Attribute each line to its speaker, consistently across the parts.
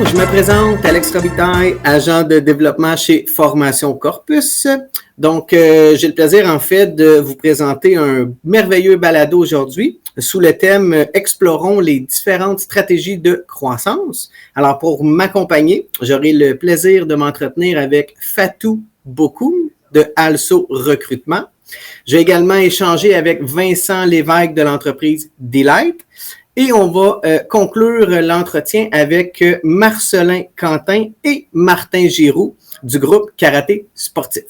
Speaker 1: je me présente, Alex Robitaille, agent de développement chez Formation Corpus. Donc, j'ai le plaisir, en fait, de vous présenter un merveilleux balado aujourd'hui sous le thème « Explorons les différentes stratégies de croissance ». Alors, pour m'accompagner, j'aurai le plaisir de m'entretenir avec Fatou Bokoum de Also Recrutement. J'ai également échangé avec Vincent Lévesque de l'entreprise Delight. Et on va conclure l'entretien avec Marcelin Quentin et Martin Giroux du groupe Karaté Sportif.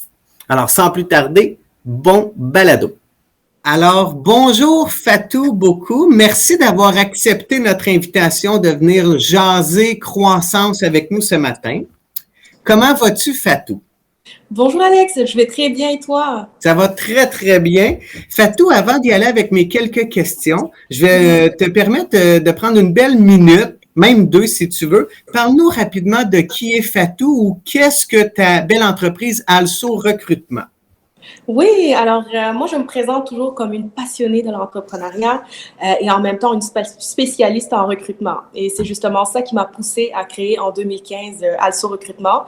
Speaker 1: Alors, sans plus tarder, bon balado. Alors, bonjour Fatou Bokoum. Merci d'avoir accepté notre invitation de venir jaser croissance avec nous ce matin. Comment vas-tu, Fatou?
Speaker 2: Bonjour Alex, je vais très bien et toi?
Speaker 1: Ça va très, très bien. Fatou, avant d'y aller avec mes quelques questions, je vais te permettre de prendre une belle minute, même 2 si tu veux. Parle-nous rapidement de qui est Fatou ou qu'est-ce que ta belle entreprise Also Recrutement?
Speaker 2: Oui, alors moi je me présente toujours comme une passionnée de l'entrepreneuriat et en même temps une spécialiste en recrutement. Et c'est justement ça qui m'a poussée à créer en 2015 Also Recrutement,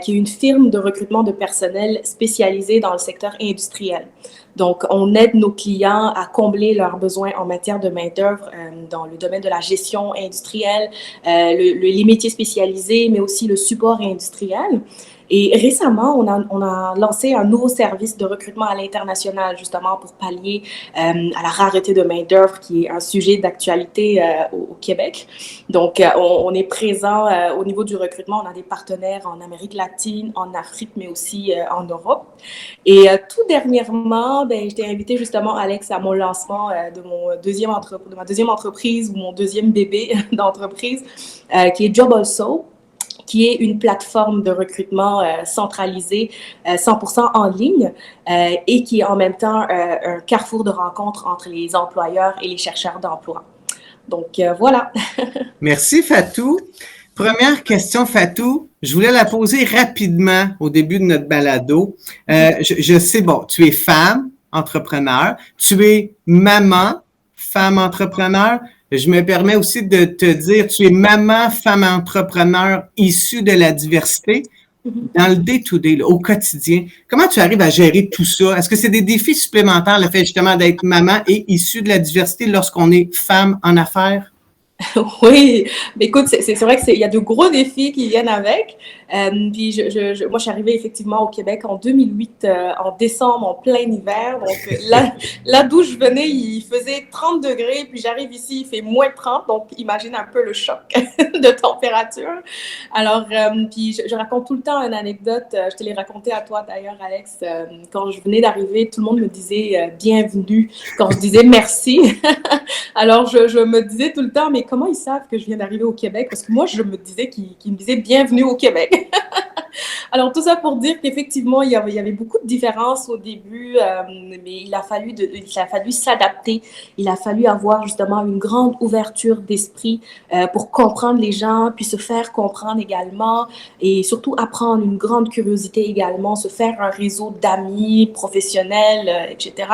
Speaker 2: qui est une firme de recrutement de personnel spécialisée dans le secteur industriel. Donc, on aide nos clients à combler leurs besoins en matière de main-d'œuvre dans le domaine de la gestion industrielle, les métiers spécialisés, mais aussi le support industriel. Et récemment, on a lancé un nouveau service de recrutement à l'international, justement pour pallier à la rareté de main-d'œuvre, qui est un sujet d'actualité au Québec. Donc, on est présent au niveau du recrutement. On a des partenaires en Amérique latine, en Afrique, mais aussi en Europe. Et tout dernièrement, j'étais invitée justement, Alex, à mon lancement de ma deuxième entreprise ou mon deuxième bébé d'entreprise, qui est Job Also, qui est une plateforme de recrutement centralisée 100% en ligne et qui est en même temps un carrefour de rencontres entre les employeurs et les chercheurs d'emploi. Donc, voilà.
Speaker 1: Merci, Fatou. Première question, Fatou. Je voulais la poser rapidement au début de notre balado. Je sais, bon, tu es femme, entrepreneur. Tu es maman, femme, entrepreneur. Je me permets aussi de te dire, tu es maman, femme entrepreneur issue de la diversité dans le day-to-day, là, au quotidien. Comment tu arrives à gérer tout ça? Est-ce que c'est des défis supplémentaires, le fait justement d'être maman et issue de la diversité lorsqu'on est femme en affaires?
Speaker 2: Oui, mais écoute, c'est vrai qu'il y a de gros défis qui viennent avec. Puis moi, je suis arrivée effectivement au Québec en 2008, en décembre, en plein hiver. Donc là d'où je venais, il faisait 30 degrés, puis j'arrive ici, il fait moins 30. Donc imagine un peu le choc de température. Alors, puis je raconte tout le temps une anecdote. Je te l'ai raconté à toi d'ailleurs, Alex. Quand je venais d'arriver, tout le monde me disait bienvenue. Quand je disais merci, alors je me disais tout le temps, mais comment ils savent que je viens d'arriver au Québec? Parce que moi, je me disais qu'ils me disaient bienvenue au Québec. Alors, tout ça pour dire qu'effectivement, il y avait beaucoup de différences au début, mais il a fallu s'adapter. Il a fallu avoir justement une grande ouverture d'esprit pour comprendre les gens, puis se faire comprendre également, et surtout apprendre une grande curiosité également, se faire un réseau d'amis, professionnels, etc.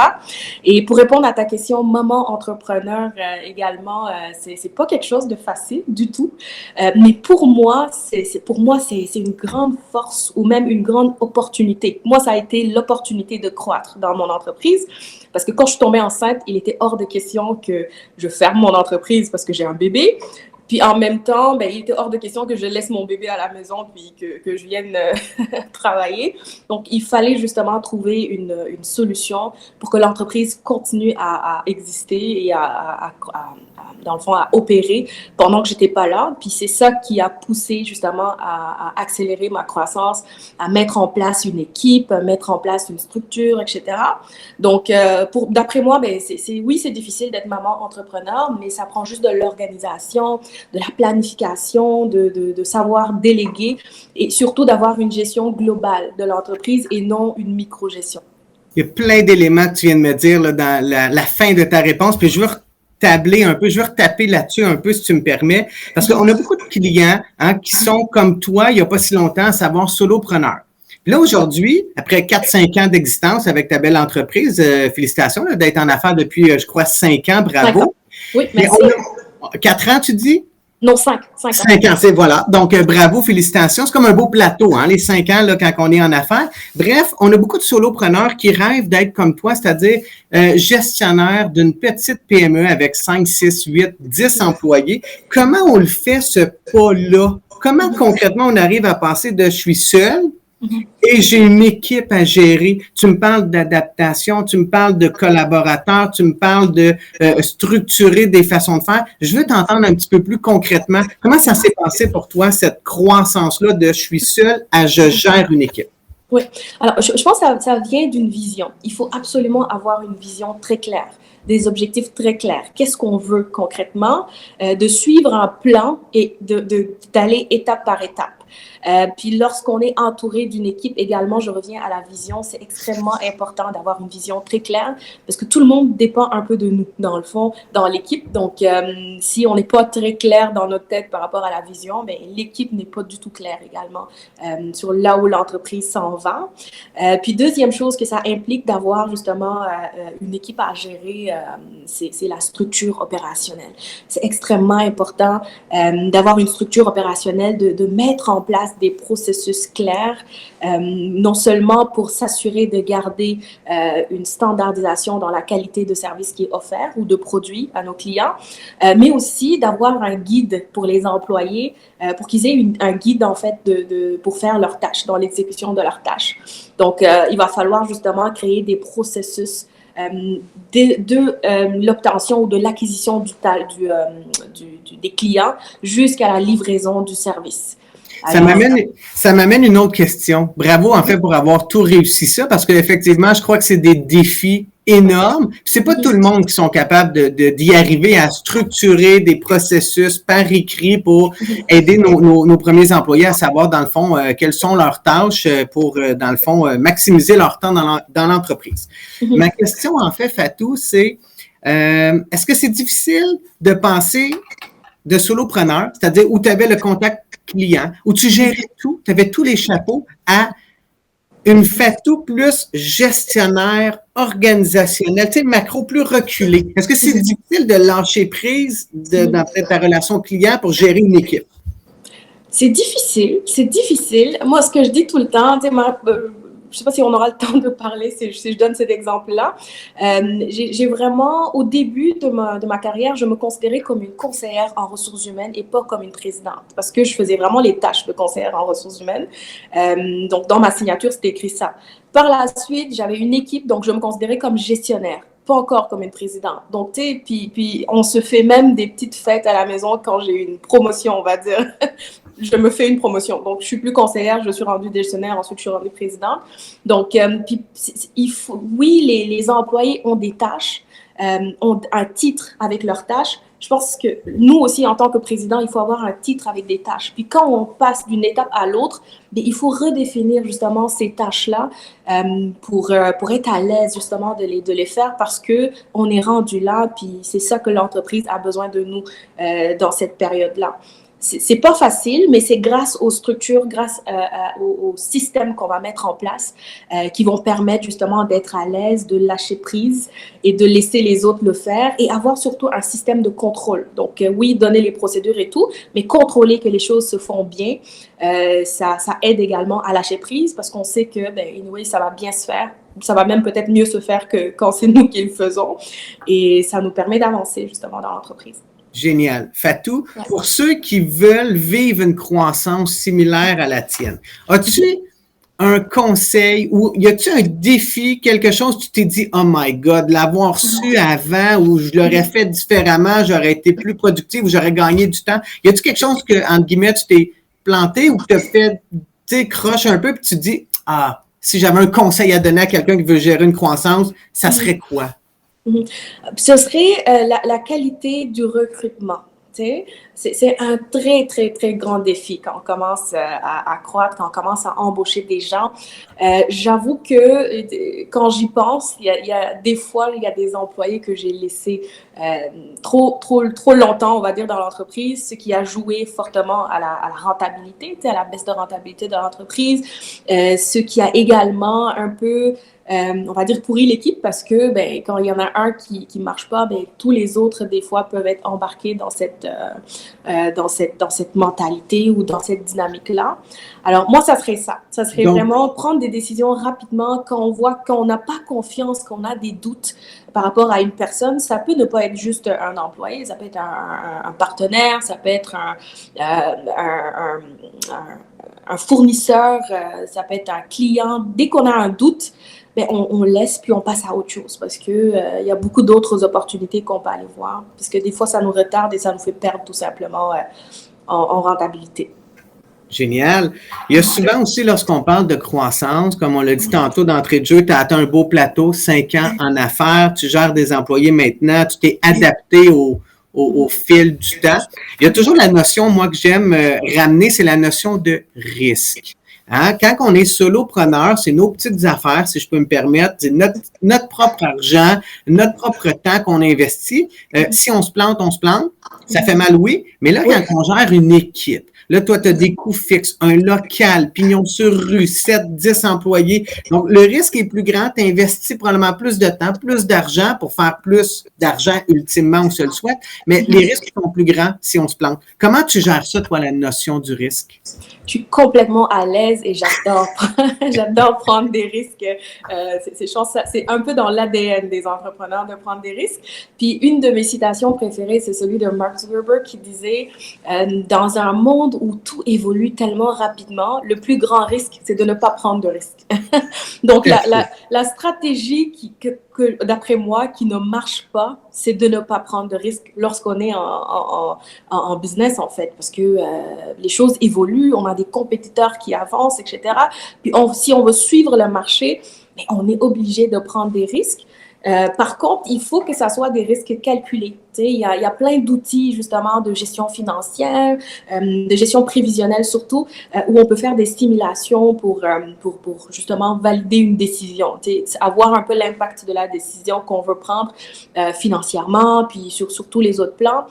Speaker 2: Et pour répondre à ta question, maman entrepreneur également, c'est pas quelque chose de facile du tout, mais pour moi, c'est une grande force ou même une grande opportunité. Moi, ça a été l'opportunité de croître dans mon entreprise parce que quand je suis tombée enceinte, il était hors de question que je ferme mon entreprise parce que j'ai un bébé. Puis en même temps, il était hors de question que je laisse mon bébé à la maison puis que je vienne travailler. Donc, il fallait justement trouver une solution pour que l'entreprise continue à exister et dans le fond, à opérer pendant que j'étais pas là. Puis c'est ça qui a poussé justement à accélérer ma croissance, à mettre en place une équipe, à mettre en place une structure, etc. Donc, d'après moi, oui, c'est difficile d'être maman entrepreneur, mais ça prend juste de l'organisation, de la planification, de savoir déléguer et surtout d'avoir une gestion globale de l'entreprise et non une micro-gestion.
Speaker 1: Il y a plein d'éléments que tu viens de me dire là, dans la fin de ta réponse, puis je veux tabler un peu, je veux retaper là-dessus un peu si tu me permets, parce qu'on a beaucoup de clients qui sont comme toi il n'y a pas si longtemps, à savoir solopreneurs. Puis là, aujourd'hui, après 4-5 ans d'existence avec ta belle entreprise, félicitations d'être en affaires depuis, je crois, 5 ans, bravo.
Speaker 2: Oui, merci.
Speaker 1: 4 ans, tu dis?
Speaker 2: Non, 5 ans.
Speaker 1: 5 ans, c'est voilà. Donc, bravo, félicitations. C'est comme un beau plateau, hein, les 5 ans là, quand on est en affaires. Bref, on a beaucoup de solopreneurs qui rêvent d'être comme toi, c'est-à-dire gestionnaire d'une petite PME avec 5, 6, 8, 10 employés. Comment on le fait, ce pas-là? Comment concrètement on arrive à passer de « je suis seul » et j'ai une équipe à gérer. Tu me parles d'adaptation, tu me parles de collaborateurs, tu me parles de structurer des façons de faire. Je veux t'entendre un petit peu plus concrètement. Comment ça s'est passé pour toi, cette croissance-là de « je suis seul » à « je gère une équipe ».
Speaker 2: Oui. Alors, je pense que ça vient d'une vision. Il faut absolument avoir une vision très claire, des objectifs très clairs. Qu'est-ce qu'on veut concrètement? De suivre un plan et d'aller étape par étape. Puis lorsqu'on est entouré d'une équipe également, je reviens à la vision, c'est extrêmement important d'avoir une vision très claire parce que tout le monde dépend un peu de nous, dans le fond, dans l'équipe. Donc, si on n'est pas très clair dans notre tête par rapport à la vision, ben, l'équipe n'est pas du tout claire également sur là où l'entreprise s'en va. Puis deuxième chose que ça implique d'avoir justement une équipe à gérer, c'est la structure opérationnelle. C'est extrêmement important d'avoir une structure opérationnelle, de mettre en place des processus clairs, non seulement pour s'assurer de garder une standardisation dans la qualité de service qui est offert ou de produits à nos clients, mais aussi d'avoir un guide pour les employés, pour qu'ils aient un guide en fait pour faire leurs tâches, dans l'exécution de leurs tâches. Donc, il va falloir justement créer des processus de l'obtention ou de l'acquisition des clients jusqu'à la livraison du service.
Speaker 1: Ça m'amène une autre question. Bravo, en fait, pour avoir tout réussi ça, parce qu'effectivement, je crois que c'est des défis énormes. Puis c'est pas tout le monde qui sont capables d'y arriver à structurer des processus par écrit pour aider nos premiers employés à savoir, dans le fond, quelles sont leurs tâches pour, dans le fond, maximiser leur temps dans l'entreprise. Ma question, en fait, Fatou, c'est est-ce que c'est difficile de penser de solopreneur, c'est-à-dire où tu avais le contact client, où tu gérais tout, tu avais tous les chapeaux, à une Fatou plus gestionnaire, organisationnelle, tu sais, macro plus reculé. Est-ce que c'est difficile de lâcher prise dans ta relation client pour gérer une équipe?
Speaker 2: C'est difficile, c'est difficile. Moi, ce que je dis tout le temps, tu sais, je ne sais pas si on aura le temps de parler si je donne cet exemple-là. J'ai vraiment, au début de ma carrière, je me considérais comme une conseillère en ressources humaines et pas comme une présidente parce que je faisais vraiment les tâches de conseillère en ressources humaines. Donc, dans ma signature, c'était écrit ça. Par la suite, j'avais une équipe, donc je me considérais comme gestionnaire, pas encore comme une présidente. Donc, tu sais, puis on se fait même des petites fêtes à la maison quand j'ai une promotion, on va dire. Je me fais une promotion. Donc, je suis plus conseillère, je suis rendue gestionnaire, ensuite je suis rendue présidente. Donc, puis, oui, les employés ont des tâches, ont un titre avec leurs tâches. Je pense que nous aussi, en tant que président, il faut avoir un titre avec des tâches. Puis quand on passe d'une étape à l'autre, il faut redéfinir justement ces tâches-là pour être à l'aise justement de les faire parce qu'on est rendu là, puis c'est ça que l'entreprise a besoin de nous dans cette période-là. C'est pas facile, mais c'est grâce aux structures, grâce au système qu'on va mettre en place qui vont permettre justement d'être à l'aise, de lâcher prise et de laisser les autres le faire et avoir surtout un système de contrôle. Donc oui, donner les procédures et tout, mais contrôler que les choses se font bien, ça aide également à lâcher prise parce qu'on sait que, anyway, ça va bien se faire. Ça va même peut-être mieux se faire que quand c'est nous qui le faisons. Et ça nous permet d'avancer justement dans l'entreprise.
Speaker 1: Génial. Fatou, pour ceux qui veulent vivre une croissance similaire à la tienne, as-tu un conseil ou y a-tu un défi, quelque chose que tu t'es dit, oh my God, l'avoir su avant ou je l'aurais fait différemment, j'aurais été plus productif ou j'aurais gagné du temps? Y a-tu quelque chose que, entre guillemets, tu t'es planté ou que tu as fait, tu sais, croche un peu puis tu te dis, ah, si j'avais un conseil à donner à quelqu'un qui veut gérer une croissance, ça serait quoi?
Speaker 2: Ce serait la qualité du recrutement. C'est un très, très, très grand défi quand on commence à croître, quand on commence à embaucher des gens. J'avoue que quand j'y pense, il y a des fois, il y a des employés que j'ai laissés trop longtemps, on va dire, dans l'entreprise, ce qui a joué fortement à la rentabilité, à la baisse de rentabilité de l'entreprise, ce qui a également un peu on va dire, pourrit l'équipe parce que quand il y en a un qui marche pas, tous les autres, des fois, peuvent être embarqués dans cette mentalité ou dans cette dynamique-là. Alors, moi, ça serait ça. Ça serait vraiment prendre des décisions rapidement quand on voit qu'on n'a pas confiance, qu'on a des doutes par rapport à une personne. Ça peut ne pas être juste un employé, ça peut être un partenaire, ça peut être un fournisseur, ça peut être un client. Dès qu'on a un doute, on laisse puis on passe à autre chose parce que y a beaucoup d'autres opportunités qu'on peut aller voir. Parce que des fois, ça nous retarde et ça nous fait perdre tout simplement en rentabilité.
Speaker 1: Génial. Il y a souvent aussi, lorsqu'on parle de croissance, comme on l'a dit tantôt d'entrée de jeu, tu as atteint un beau plateau, 5 ans en affaires, tu gères des employés maintenant, tu t'es adapté au fil du temps. Il y a toujours la notion, moi, que j'aime ramener, c'est la notion de risque. Hein? Quand on est solopreneur, c'est nos petites affaires, si je peux me permettre, c'est notre propre argent, notre propre temps qu'on investit. Si on se plante, ça fait mal, oui, mais là, quand on gère une équipe, là, toi, tu as des coûts fixes, un local, pignon sur rue, 7, 10 employés. Donc, le risque est plus grand. Tu investis probablement plus de temps, plus d'argent pour faire plus d'argent, ultimement, on se le souhaite. Mais les risques sont plus grands si on se plante. Comment tu gères ça, toi, la notion du risque?
Speaker 2: Je suis complètement à l'aise et j'adore prendre des risques. C'est un peu dans l'ADN des entrepreneurs de prendre des risques. Puis, une de mes citations préférées, c'est celui de Mark Zuckerberg qui disait dans un monde où tout évolue tellement rapidement, le plus grand risque, c'est de ne pas prendre de risque. Donc, la stratégie d'après moi, qui ne marche pas, c'est de ne pas prendre de risque lorsqu'on est en business, en fait, parce que les choses évoluent, on a des compétiteurs qui avancent, etc. Puis, si on veut suivre le marché, on est obligé de prendre des risques. Par contre, il faut que ça soit des risques calculés. Il y a plein d'outils, justement, de gestion financière, de gestion prévisionnelle surtout, où on peut faire des simulations pour justement valider une décision, avoir un peu l'impact de la décision qu'on veut prendre financièrement, puis sur tous les autres plans.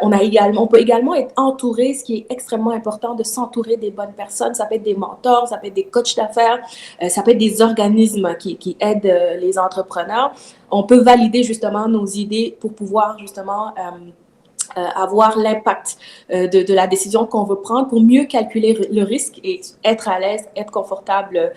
Speaker 2: On peut également être entouré, ce qui est extrêmement important, de s'entourer des bonnes personnes. Ça peut être des mentors, ça peut être des coachs d'affaires, ça peut être des organismes qui aident les entrepreneurs. On peut valider justement nos idées pour pouvoir justement avoir l'impact de la décision qu'on veut prendre pour mieux calculer le risque et être à l'aise, être confortable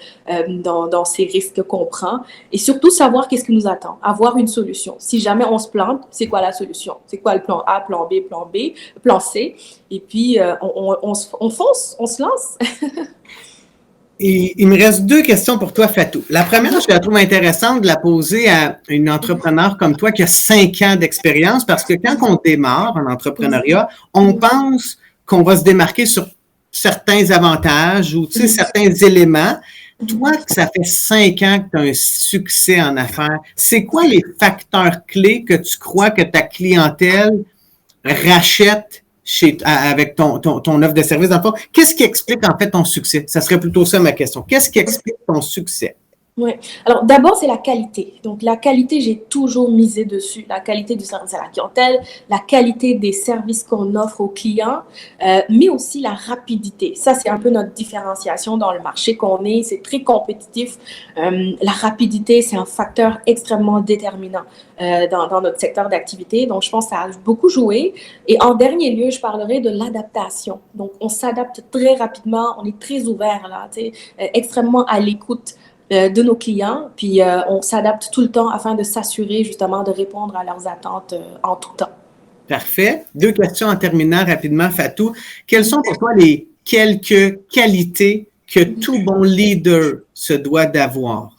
Speaker 2: dans ces risques qu'on prend et surtout savoir qu'est-ce qui nous attend, avoir une solution. Si jamais on se plante, c'est quoi la solution? C'est quoi le plan A, plan B, plan C? Et puis, on fonce, on se lance.
Speaker 1: Et il me reste 2 questions pour toi, Fatou. La première, je la trouve intéressante de la poser à une entrepreneur comme toi qui a 5 ans d'expérience parce que quand on démarre en entrepreneuriat, on pense qu'on va se démarquer sur certains avantages ou certains éléments. Toi, ça fait 5 ans que tu as un succès en affaires. C'est quoi les facteurs clés que tu crois que ta clientèle rachète avec ton offre de service? Dans le fond, qu'est-ce qui explique en fait ton succès? Ça serait plutôt ça ma question. Qu'est-ce qui explique ton succès?
Speaker 2: Oui. Alors, d'abord, c'est la qualité. Donc, la qualité, j'ai toujours misé dessus. La qualité du service à la clientèle, la qualité des services qu'on offre aux clients, mais aussi la rapidité. Ça, c'est un peu notre différenciation dans le marché qu'on est. C'est très compétitif. La rapidité, c'est un facteur extrêmement déterminant dans notre secteur d'activité. Donc, je pense que ça a beaucoup joué. Et en dernier lieu, je parlerai de l'adaptation. Donc, on s'adapte très rapidement. On est très ouvert, là, extrêmement à l'écoute de nos clients, puis on s'adapte tout le temps afin de s'assurer justement de répondre à leurs attentes en tout temps.
Speaker 1: Parfait. 2 questions en terminant rapidement, Fatou. Quelles sont pour toi les quelques qualités que tout bon leader se doit d'avoir?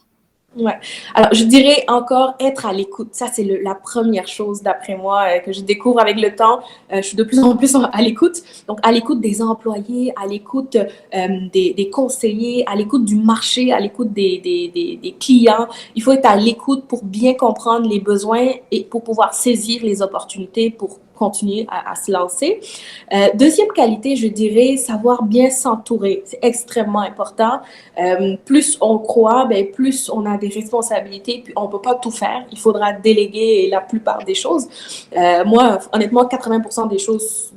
Speaker 2: Ouais. Alors, je dirais encore être à l'écoute. Ça, c'est la première chose, d'après moi, que je découvre avec le temps. Je suis de plus en plus à l'écoute. Donc, à l'écoute des employés, à l'écoute des conseillers, à l'écoute du marché, à l'écoute des clients. Il faut être à l'écoute pour bien comprendre les besoins et pour pouvoir saisir les opportunités pour continuer à se lancer. Deuxième qualité, je dirais, savoir bien s'entourer. C'est extrêmement important. Plus on croit, plus on a des responsabilités, puis on ne peut pas tout faire. Il faudra déléguer la plupart des choses. Moi, honnêtement, 80% des choses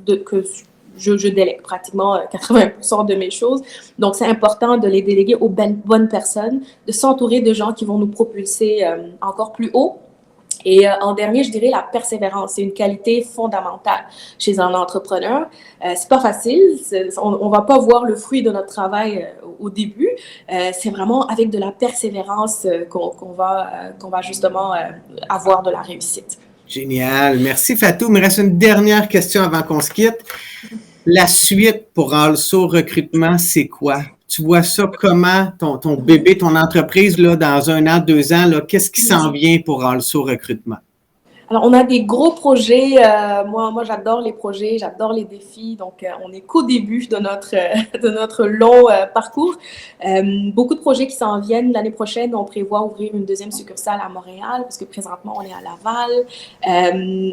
Speaker 2: je délègue pratiquement 80% de mes choses. Donc, c'est important de les déléguer aux bonnes personnes, de s'entourer de gens qui vont nous propulser encore plus haut. Et en dernier, je dirais la persévérance. C'est une qualité fondamentale chez un entrepreneur. C'est pas facile. On va pas voir le fruit de notre travail au début. C'est vraiment avec de la persévérance qu'on va justement avoir de la réussite.
Speaker 1: Génial. Merci, Fatou. Il me reste une dernière question avant qu'on se quitte. La suite pour Also Recrutement, c'est quoi? Tu vois ça comment, ton bébé, ton entreprise, là, dans 1 an, 2 ans, là, qu'est-ce qui s'en vient pour Also Recrutement?
Speaker 2: Alors, on a des gros projets. Moi, j'adore les projets, j'adore les défis. Donc, on n'est qu'au début de notre long parcours. Beaucoup de projets qui s'en viennent. L'année prochaine, on prévoit ouvrir une 2e succursale à Montréal, parce que présentement, on est à Laval.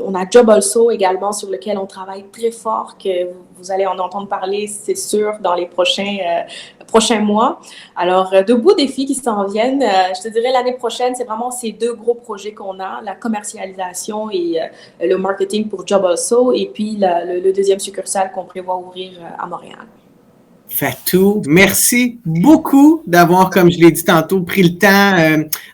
Speaker 2: On a Job Also également, sur lequel on travaille très fort, que vous allez en entendre parler, c'est sûr, dans les prochains mois. Alors, de beaux défis qui s'en viennent. Je te dirais, l'année prochaine, c'est vraiment ces 2 gros projets qu'on a, la commercialisation et le marketing pour Job Also, et puis le 2e succursale qu'on prévoit ouvrir à Montréal.
Speaker 1: Fatou, merci beaucoup d'avoir, comme je l'ai dit tantôt, pris le temps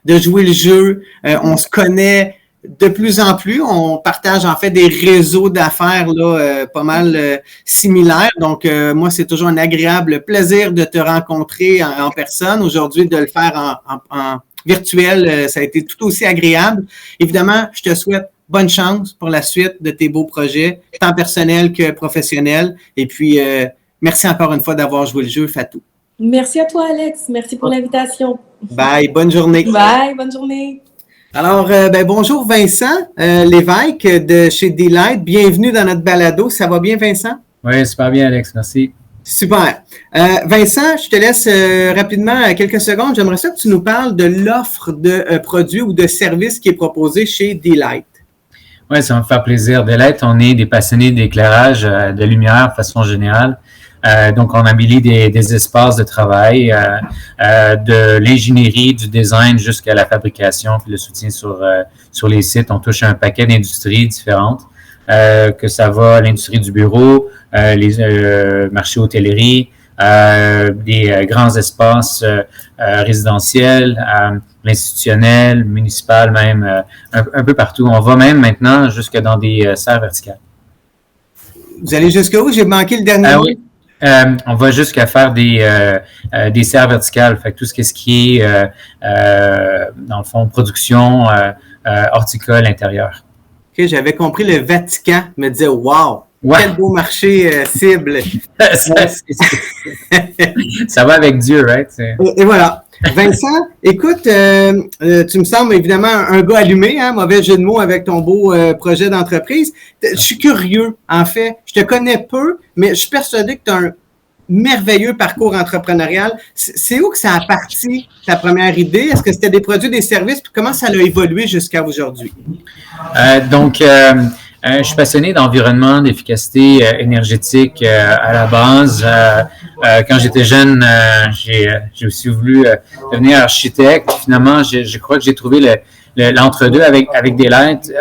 Speaker 1: de jouer le jeu. On se connaît de plus en plus. On partage en fait des réseaux d'affaires là, pas mal similaires. Donc, moi, c'est toujours un agréable plaisir de te rencontrer en personne. Aujourd'hui, de le faire en virtuel, ça a été tout aussi agréable. Évidemment, je te souhaite bonne chance pour la suite de tes beaux projets, tant personnels que professionnels. Et puis, merci encore une fois d'avoir joué le jeu, Fatou.
Speaker 2: Merci à toi, Alex. Merci pour l'invitation.
Speaker 1: Bye, bonne journée.
Speaker 2: Bye, bonne journée.
Speaker 1: Alors, bonjour Vincent Lévesque de chez Delight. Bienvenue dans notre balado. Ça va bien, Vincent?
Speaker 3: Oui, super bien, Alex. Merci.
Speaker 1: Super. Vincent, je te laisse rapidement quelques secondes. J'aimerais ça que tu nous parles de l'offre de produits ou de services qui est proposée chez Delight.
Speaker 3: Oui, ça va me faire plaisir. Delight, on est des passionnés d'éclairage, de lumière de façon générale. Donc, on embellit des espaces de travail, de l'ingénierie, du design jusqu'à la fabrication, puis le soutien sur les sites. On touche un paquet d'industries différentes, que ça va l'industrie du bureau, les marchés hôtellerie, des grands espaces résidentiels, l'institutionnel, municipal même, un peu partout. On va même maintenant jusque dans des serres verticales.
Speaker 1: Vous allez jusqu'où? J'ai manqué le dernier mot.
Speaker 3: Oui. On va jusqu'à faire des serres verticales, fait que tout ce qui est dans le fond production horticole intérieure.
Speaker 1: Ok, j'avais compris le Vatican, me disait wow, ouais. Quel beau marché cible.
Speaker 3: Ça va avec Dieu, right?
Speaker 1: Et voilà. Vincent, écoute, tu me sembles évidemment un gars allumé, hein, mauvais jeu de mots avec ton beau projet d'entreprise. Je suis curieux, en fait. Je te connais peu, mais je suis persuadé que tu as un merveilleux parcours entrepreneurial. C'est où que ça a parti, ta première idée? Est-ce que c'était des produits, des services? Puis comment ça a évolué jusqu'à aujourd'hui?
Speaker 3: Je suis passionné d'environnement, d'efficacité énergétique à la base. Quand j'étais jeune, j'ai aussi voulu devenir architecte. Finalement, je crois que j'ai trouvé l'entre-deux avec Delight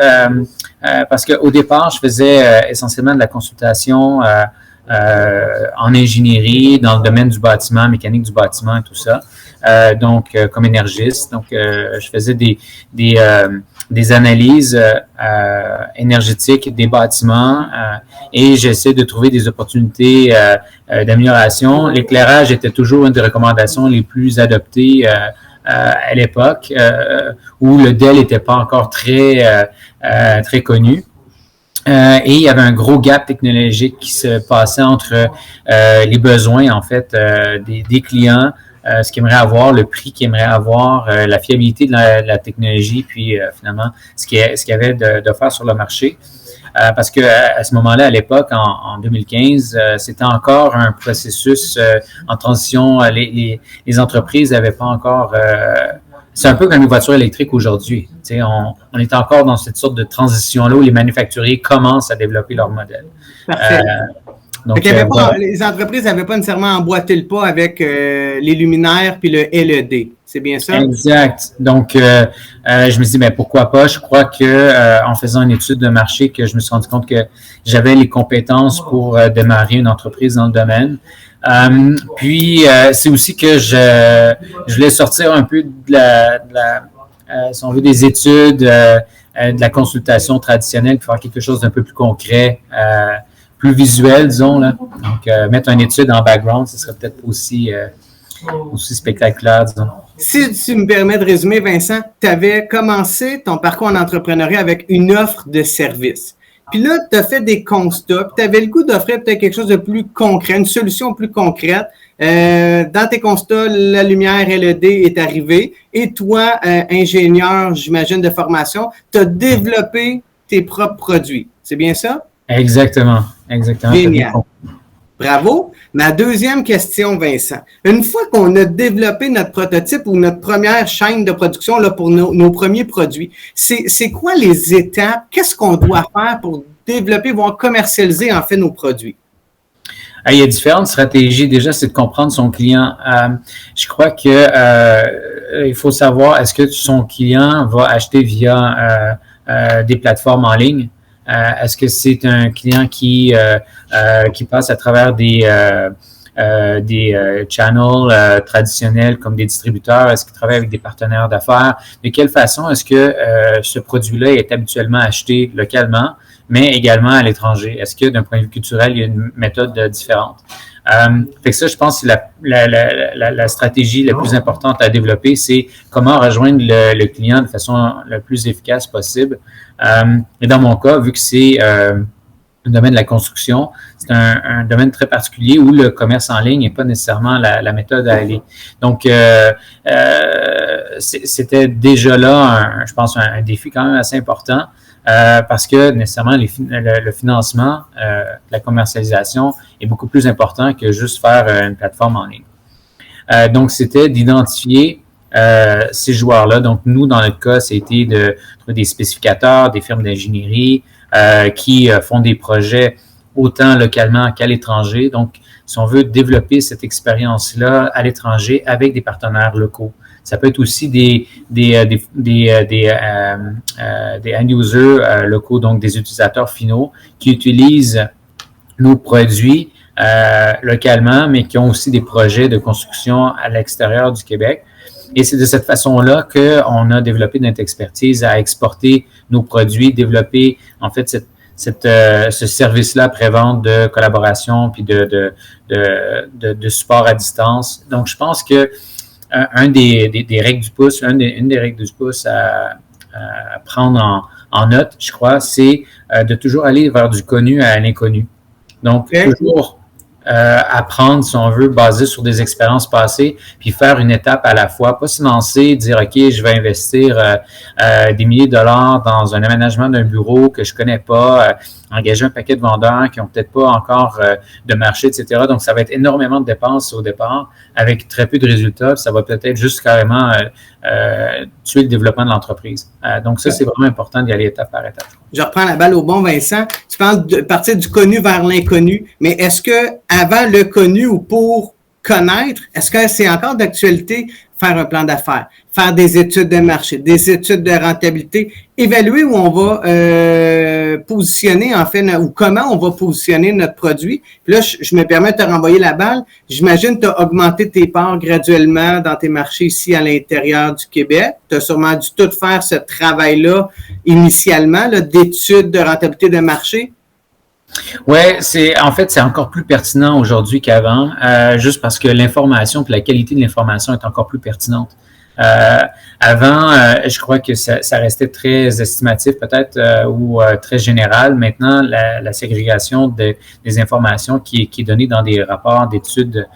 Speaker 3: parce qu'au départ, je faisais essentiellement de la consultation en ingénierie, dans le domaine du bâtiment, mécanique du bâtiment et tout ça. Comme énergiste. Donc, je faisais des analyses énergétiques des bâtiments et j'essaie de trouver des opportunités d'amélioration. L'éclairage était toujours une des recommandations les plus adoptées à l'époque où le DEL n'était pas encore très connu. Et il y avait un gros gap technologique qui se passait entre les besoins en fait des clients, ce qu'ils aimeraient avoir, le prix qu'ils aimeraient avoir, la fiabilité de la technologie, puis finalement ce qu'il y avait de faire sur le marché. Parce que à ce moment-là, à l'époque, en 2015, c'était encore un processus en transition. Les entreprises n'avaient pas encore. C'est un peu comme les voitures électriques aujourd'hui. Tu sais, on est encore dans cette sorte de transition-là où les manufacturiers commencent à développer leur modèle. Donc,
Speaker 1: pas, les entreprises n'avaient pas nécessairement emboîté le pas avec les luminaires puis le LED. C'est bien ça?
Speaker 3: Exact. Donc, je me suis dit, ben, pourquoi pas? Je crois que en faisant une étude de marché, que je me suis rendu compte que j'avais les compétences pour démarrer une entreprise dans le domaine. Puis, c'est aussi que je voulais sortir un peu si on veut, des études, de la consultation traditionnelle, pour faire quelque chose d'un peu plus concret, plus visuel, disons, là. Donc, mettre une étude en background, ce serait peut-être aussi spectaculaire, disons.
Speaker 1: Si tu me permets de résumer, Vincent, tu avais commencé ton parcours en entrepreneuriat avec une offre de service. Puis là, tu as fait des constats, puis tu avais le goût d'offrir peut-être quelque chose de plus concret, une solution plus concrète. Dans tes constats, la lumière LED est arrivée et toi, ingénieur, j'imagine, de formation, tu as développé tes propres produits. C'est bien ça?
Speaker 3: Exactement.
Speaker 1: Génial. Bravo. Ma deuxième question, Vincent. Une fois qu'on a développé notre prototype ou notre première chaîne de production là, pour nos premiers produits, c'est quoi les étapes? Qu'est-ce qu'on doit faire pour développer, voire commercialiser en fait nos produits?
Speaker 3: Il y a différentes stratégies. Déjà, c'est de comprendre son client. Je crois que il faut savoir, est-ce que son client va acheter via des plateformes en ligne? Est-ce que c'est un client qui passe à travers des channels traditionnels comme des distributeurs? Est-ce qu'il travaille avec des partenaires d'affaires? De quelle façon est-ce que ce produit-là est habituellement acheté localement, mais également à l'étranger? Est-ce que d'un point de vue culturel, il y a une méthode différente? Fait que ça, je pense que la stratégie la plus importante à développer, c'est comment rejoindre le client de façon la plus efficace possible. Et dans mon cas, vu que c'est le domaine de la construction, c'est un domaine très particulier où le commerce en ligne n'est pas nécessairement la méthode à aller. Donc, c'était déjà là, je pense, un défi quand même assez important. Parce que nécessairement le financement, la commercialisation est beaucoup plus important que juste faire une plateforme en ligne. Donc, c'était d'identifier ces joueurs-là. Donc, nous, dans notre cas, c'était de trouver des spécificateurs, des firmes d'ingénierie qui font des projets autant localement qu'à l'étranger. Donc, si on veut développer cette expérience-là à l'étranger avec des partenaires locaux. Ça peut être aussi des end-users locaux, donc des utilisateurs finaux qui utilisent nos produits localement, mais qui ont aussi des projets de construction à l'extérieur du Québec. Et c'est de cette façon-là qu'on a développé notre expertise à exporter nos produits, développer en fait ce service-là pré-vente de collaboration puis de support à distance. Donc, je pense que une des règles du pouce à prendre en note, je crois, c'est de toujours aller vers du connu à l'inconnu. Donc, toujours apprendre, si on veut, basé sur des expériences passées, puis faire une étape à la fois, pas se lancer, dire, OK, je vais investir des milliers de dollars dans un aménagement d'un bureau que je connais pas, engager un paquet de vendeurs qui ont peut-être pas encore de marché, etc. Donc, ça va être énormément de dépenses au départ, avec très peu de résultats, ça va peut-être juste carrément tuer le développement de l'entreprise. Donc, ça, c'est vraiment important d'y aller étape par étape.
Speaker 1: Je reprends la balle au bon, Vincent. Tu parles de partir du connu vers l'inconnu, mais est-ce que avant le connu ou pour connaître, est-ce que c'est encore d'actualité faire un plan d'affaires, faire des études de marché, des études de rentabilité, évaluer où on va positionner, en fait, ou comment on va positionner notre produit. Puis là, je me permets de te renvoyer la balle. J'imagine que tu as augmenté tes parts graduellement dans tes marchés ici à l'intérieur du Québec. Tu as sûrement dû tout faire ce travail-là initialement, là, d'études de rentabilité de marché.
Speaker 3: Oui, c'est encore plus pertinent aujourd'hui qu'avant, juste parce que l'information puis la qualité de l'information est encore plus pertinente. Avant, je crois que ça restait très estimatif peut-être ou très général. Maintenant, la ségrégation des informations qui est donnée dans des rapports d'études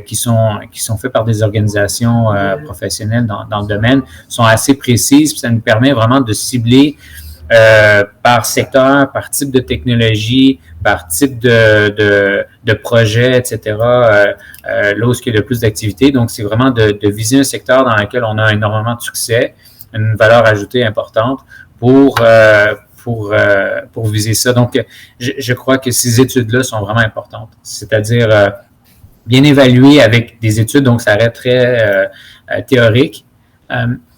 Speaker 3: qui sont faits par des organisations professionnelles dans le domaine sont assez précises. Puis ça nous permet vraiment de cibler par secteur, par type de technologie, par type de projet, etc., là où il y a le plus d'activités. Donc, c'est vraiment de viser un secteur dans lequel on a énormément de succès, une valeur ajoutée importante pour pour viser ça. Donc, je crois que ces études-là sont vraiment importantes. C'est-à-dire bien évaluer avec des études, donc ça reste très théorique.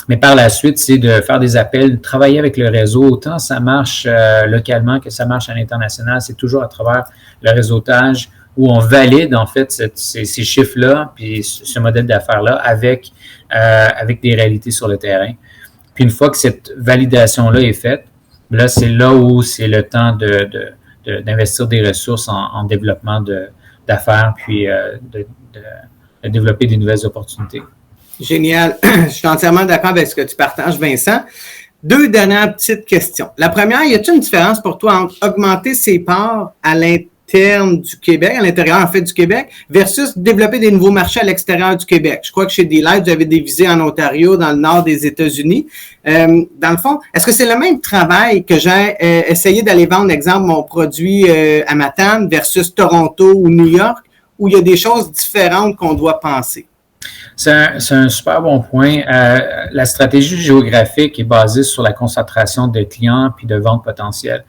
Speaker 3: Mais par la suite, c'est de faire des appels, de travailler avec le réseau. Autant ça marche localement que ça marche à l'international. C'est toujours à travers le réseautage où on valide en fait ces chiffres-là puis ce modèle d'affaires-là avec des réalités sur le terrain. Puis une fois que cette validation-là est faite, là, c'est là où c'est le temps d'investir des ressources en développement d'affaires puis de développer des nouvelles opportunités.
Speaker 1: Génial. Je suis entièrement d'accord avec ce que tu partages, Vincent. 2 dernières petites questions. La première, y a-t-il une différence pour toi entre augmenter ses parts à l'interne du Québec, à l'intérieur en fait du Québec, versus développer des nouveaux marchés à l'extérieur du Québec? Je crois que chez D-Light, vous avez des visées en Ontario, dans le nord des États-Unis. Dans le fond, est-ce que c'est le même travail que j'ai essayé d'aller vendre, exemple, mon produit à Matane versus Toronto ou New York, ou il y a des choses différentes qu'on doit penser?
Speaker 3: C'est un super bon point. La stratégie géographique est basée sur la concentration de clients puis de ventes potentielles.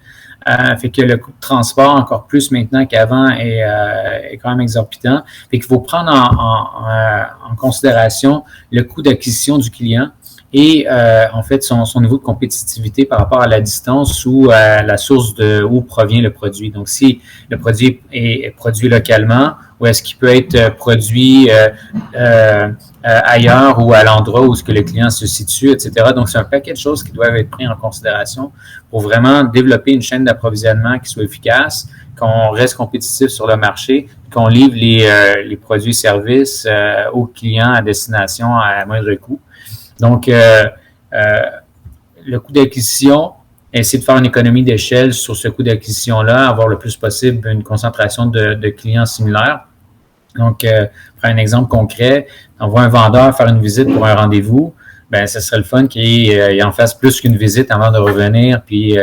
Speaker 3: Fait que le coût de transport, encore plus maintenant qu'avant, est quand même exorbitant. Fait qu'il faut prendre en considération le coût d'acquisition du client et en fait son niveau de compétitivité par rapport à la distance ou à la source d'où provient le produit. Donc, si le produit est produit localement ou est-ce qu'il peut être produit ailleurs ou à l'endroit où ce que le client se situe, etc. Donc, c'est un paquet de choses qui doivent être prises en considération pour vraiment développer une chaîne d'approvisionnement qui soit efficace, qu'on reste compétitif sur le marché, qu'on livre les produits et services aux clients à destination à moindre coût. Donc, le coût d'acquisition, essayer de faire une économie d'échelle sur ce coût d'acquisition-là, avoir le plus possible une concentration de clients similaires. Donc, pour un exemple concret, on voit un vendeur faire une visite pour un rendez-vous, ben ce serait le fun qu'il en fasse plus qu'une visite avant de revenir puis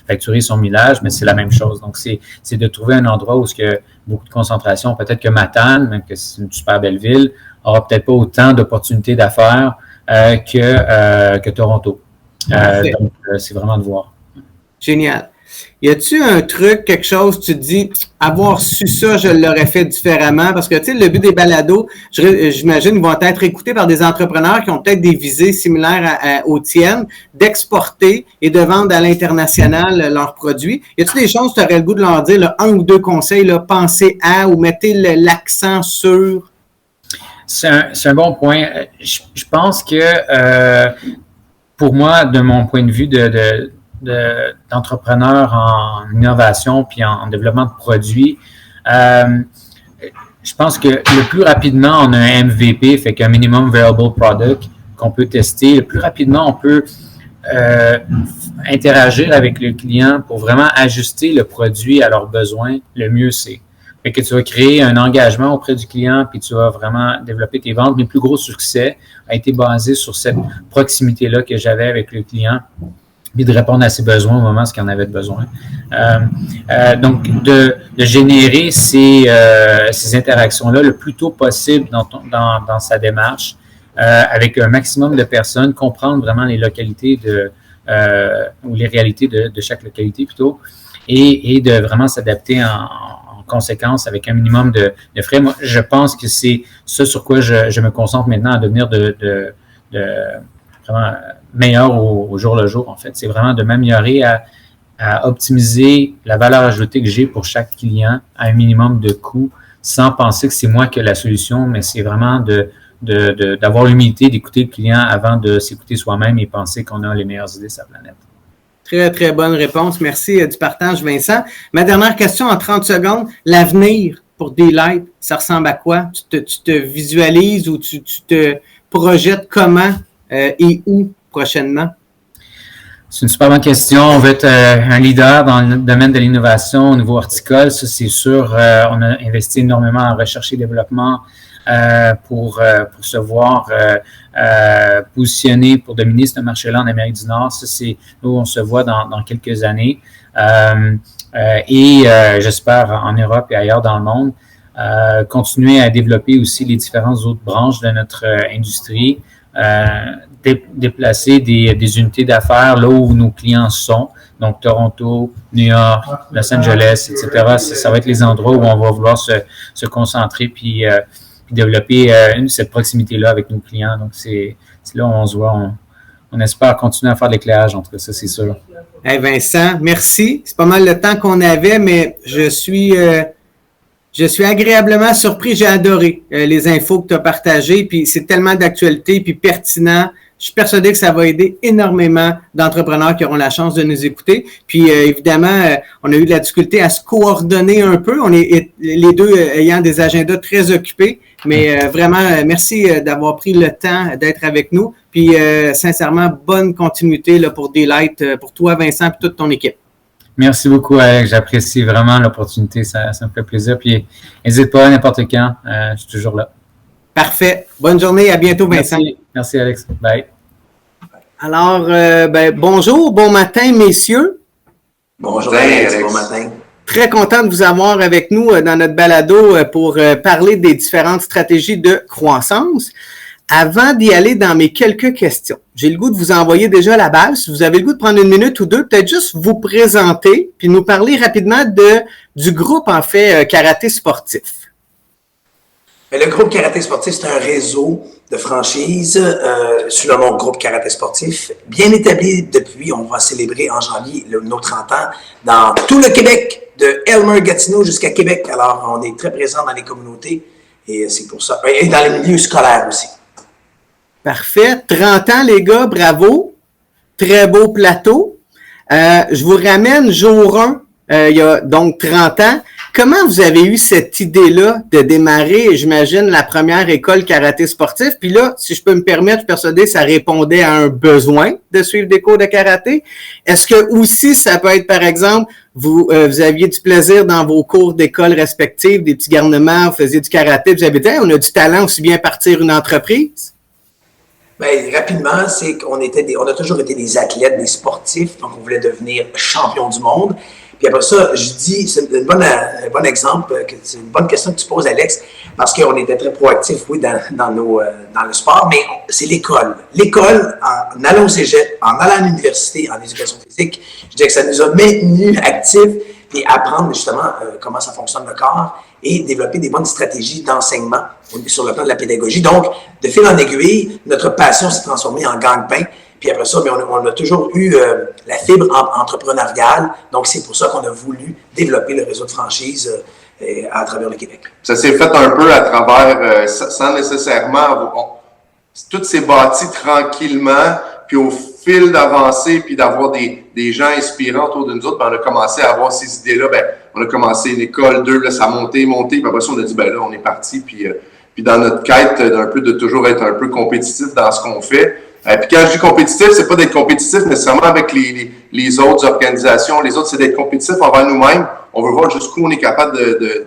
Speaker 3: facturer son millage, mais c'est la même chose. Donc, c'est de trouver un endroit où il y a beaucoup de concentration. Peut-être que Matane, même que c'est une super belle ville, aura peut-être pas autant d'opportunités d'affaires que Toronto. Donc, c'est vraiment de voir.
Speaker 1: Génial. Y a-tu un truc, quelque chose, tu te dis, avoir su ça, je l'aurais fait différemment? Parce que, tu sais, le but des balados, j'imagine, vont être écoutés par des entrepreneurs qui ont peut-être des visées similaires aux tiennes, d'exporter et de vendre à l'international leurs produits. Y a-tu des choses, tu aurais le goût de leur dire, là, 1 ou 2 conseils, là, pensez à ou mettez l'accent sur?
Speaker 3: C'est un bon point. Je pense que, pour moi, de mon point de vue d'entrepreneur en innovation puis en développement de produits, je pense que le plus rapidement on a un MVP, fait qu'un minimum viable product qu'on peut tester, le plus rapidement on peut interagir avec le client pour vraiment ajuster le produit à leurs besoins, le mieux c'est. Fait que tu vas créer un engagement auprès du client puis tu vas vraiment développer tes ventes. Mes plus gros succès a été basé sur cette proximité-là que j'avais avec le client puis de répondre à ses besoins au moment où il en avait besoin. Donc, de générer ces interactions-là le plus tôt possible dans sa démarche, avec un maximum de personnes, comprendre vraiment les localités ou les réalités de chaque localité plutôt, et de vraiment s'adapter en conséquence avec un minimum de frais. Moi, je pense que c'est ça sur quoi je me concentre maintenant à devenir vraiment meilleur au jour le jour, en fait. C'est vraiment de m'améliorer à optimiser la valeur ajoutée que j'ai pour chaque client à un minimum de coût sans penser que c'est moi qui ai la solution, mais c'est vraiment d'avoir l'humilité d'écouter le client avant de s'écouter soi-même et penser qu'on a les meilleures idées sur la planète.
Speaker 1: Très, très bonne réponse. Merci du partage, Vincent. Ma dernière question en 30 secondes. L'avenir pour D-Light, ça ressemble à quoi? Tu te visualises ou tu te projettes comment et où prochainement?
Speaker 3: C'est une super bonne question. On veut être un leader dans le domaine de l'innovation au niveau horticole. Ça, c'est sûr. On a investi énormément en recherche et développement pour se voir positionner, pour dominer ce marché-là en Amérique du Nord. Ça, c'est où on se voit dans quelques années. Et j'espère en Europe et ailleurs dans le monde. Continuer à développer aussi les différentes autres branches de notre industrie. déplacer des unités d'affaires là où nos clients sont. Donc, Toronto, New York, Los Angeles, etc. Ça va être les endroits où on va vouloir se concentrer puis développer cette proximité-là avec nos clients. Donc, c'est là où on se voit. On espère continuer à faire de l'éclairage, en tout cas, ça, c'est sûr.
Speaker 1: Hey Vincent, merci. C'est pas mal le temps qu'on avait, mais je suis agréablement surpris. J'ai adoré les infos que tu as partagées, puis c'est tellement d'actualité, puis pertinent. Je suis persuadé que ça va aider énormément d'entrepreneurs qui auront la chance de nous écouter. Puis évidemment, on a eu de la difficulté à se coordonner un peu. On est les deux ayant des agendas très occupés, mais vraiment, merci d'avoir pris le temps d'être avec nous. Puis sincèrement, bonne continuité là, pour Daylight, pour toi, Vincent, et toute ton équipe.
Speaker 3: Merci beaucoup, Alex. J'apprécie vraiment l'opportunité. Ça me fait plaisir. Puis n'hésite pas n'importe quand. Je suis toujours là.
Speaker 1: Parfait. Bonne journée. À bientôt, Vincent.
Speaker 3: Merci Alex. Bye.
Speaker 1: Alors, bonjour, bon matin, messieurs.
Speaker 4: Bonjour, Alex. Bon matin.
Speaker 1: Très content de vous avoir avec nous dans notre balado pour parler des différentes stratégies de croissance. Avant d'y aller dans mes quelques questions, j'ai le goût de vous envoyer déjà la balle. Si vous avez le goût de prendre une minute ou deux, peut-être juste vous présenter puis nous parler rapidement du groupe, en fait, Karaté Sportif.
Speaker 4: Le groupe Karaté Sportif, c'est un réseau de franchises sous le nom Groupe Karaté Sportif, bien établi depuis, on va célébrer en janvier nos 30 ans, dans tout le Québec, de Elmer-Gatineau jusqu'à Québec. Alors, on est très présent dans les communautés et c'est pour ça. Et dans les milieux scolaires aussi.
Speaker 1: Parfait. 30 ans, les gars, bravo. Très beau plateau. Je vous ramène jour 1, il y a donc 30 ans. Comment vous avez eu cette idée-là de démarrer, j'imagine, la première école karaté sportif? Puis là, si je peux me permettre, je suis persuadé que ça répondait à un besoin de suivre des cours de karaté. Est-ce que aussi, ça peut être, par exemple, vous aviez du plaisir dans vos cours d'école respectives, des petits garnements, vous faisiez du karaté, vous avez dit, hey, on a du talent aussi bien partir une entreprise?
Speaker 4: Bien, rapidement, c'est qu'on on a toujours été des athlètes, des sportifs, donc on voulait devenir champion du monde. Puis après ça, je dis, c'est un bon exemple, c'est une bonne question que tu poses, Alex, parce qu'on était très proactifs, oui, dans le sport, mais c'est l'école. L'école, en allant au cégep, en allant à l'université, en éducation physique, je dirais que ça nous a maintenus actifs, puis apprendre justement comment ça fonctionne le corps et développer des bonnes stratégies d'enseignement sur le plan de la pédagogie. Donc, de fil en aiguille, notre passion s'est transformée en gagne-pain. Puis après ça, on a toujours eu la fibre entrepreneuriale. Donc, c'est pour ça qu'on a voulu développer le réseau de franchise à travers le Québec.
Speaker 5: Ça s'est fait un peu à travers, sans nécessairement... Tout s'est bâti tranquillement, puis au fil d'avancer, puis d'avoir des gens inspirants autour de nous autres, ben, on a commencé à avoir ces idées-là. Ben, on a commencé l'école 2, là, ça a monté, puis après ça, on a dit, ben là, on est parti, puis dans notre quête d'un peu de toujours être un peu compétitif dans ce qu'on fait. Puis quand je dis compétitif, c'est pas d'être compétitif nécessairement avec les autres organisations. Les autres, c'est d'être compétitif envers nous-mêmes. On veut voir jusqu'où on est capable